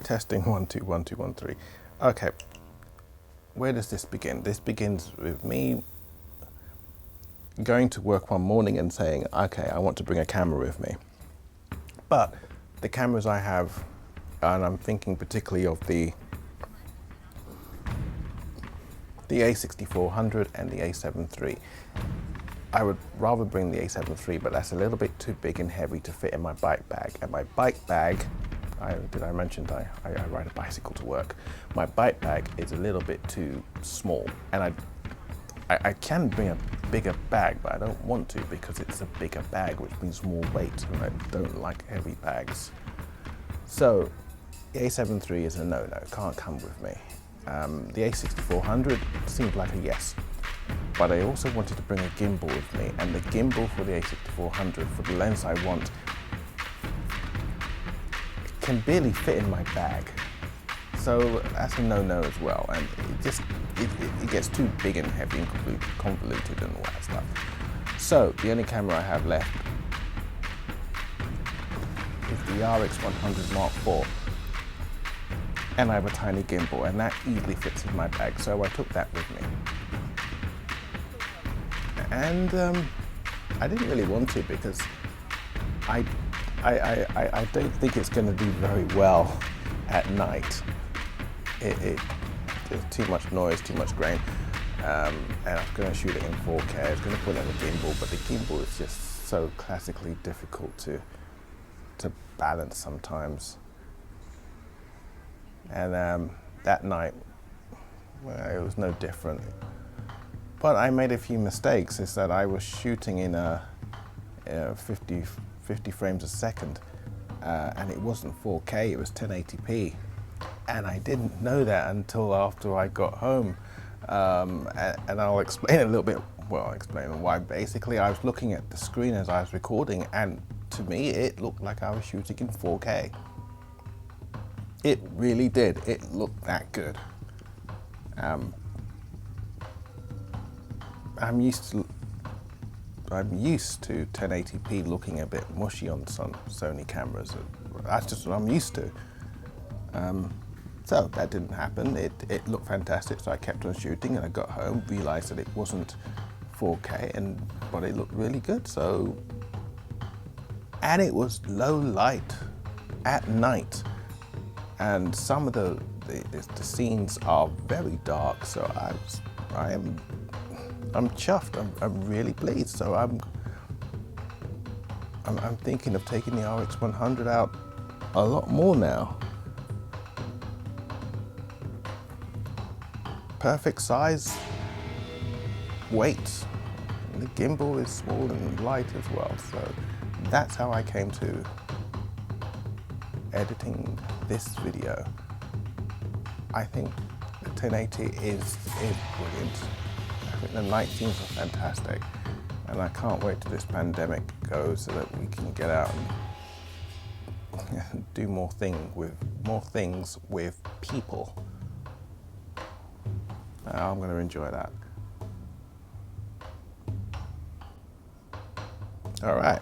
Testing 1 2 1 2 1 3. Okay, where does this begin? This begins with me going to work one morning and saying, okay, I want to bring a camera with me. But the cameras I have, and I'm thinking particularly of the A6400 and the A7iii. I would rather bring the A7iii, but that's a little bit too big and heavy to fit in my bike bag. And my bike bag, did I mention I ride a bicycle to work? My bike bag is a little bit too small, and I can bring a bigger bag, but I don't want to because it's a bigger bag, which means more weight, and I don't like heavy bags. So the A7iii is a no-no, can't come with me. The A6400 seemed like a yes, but I also wanted to bring a gimbal with me, and the gimbal for the A6400, for the lens I want, can barely fit in my bag. So that's a no-no as well, and it gets too big and heavy and convoluted and all that stuff. So the only camera I have left is the RX100 Mark IV, and I have a tiny gimbal, and that easily fits in my bag, so I took that with me. And I didn't really want to because I don't think it's going to do very well at night. There's too much noise, too much grain, and I'm going to shoot it in 4K. I was going to put it on a gimbal, but the gimbal is just so classically difficult to balance sometimes. And that night, well, it was no different. But I made a few mistakes. Is that I was shooting in 50 frames a second, and it wasn't 4K, it was 1080p. And I didn't know that until after I got home. And I'll explain a little bit, well, I'll explain why. Basically, I was looking at the screen as I was recording, and to me, it looked like I was shooting in 4K. It really did. It looked that good. I'm used to 1080p looking a bit mushy on some Sony cameras. That's just what I'm used to. So that didn't happen. It looked fantastic, so I kept on shooting, and I got home, realized that it wasn't 4K, but it looked really good. And it was low light at night, and some of the scenes are very dark. So I'm chuffed. I'm really pleased. So I'm thinking of taking the RX100 out a lot more now. Perfect size, weight. And the gimbal is small and light as well. So that's how I came to editing this video. I think the 1080 is brilliant. I think the night scenes are fantastic, and I can't wait till this pandemic goes so that we can get out and do more things with people. I'm going to enjoy that. All right.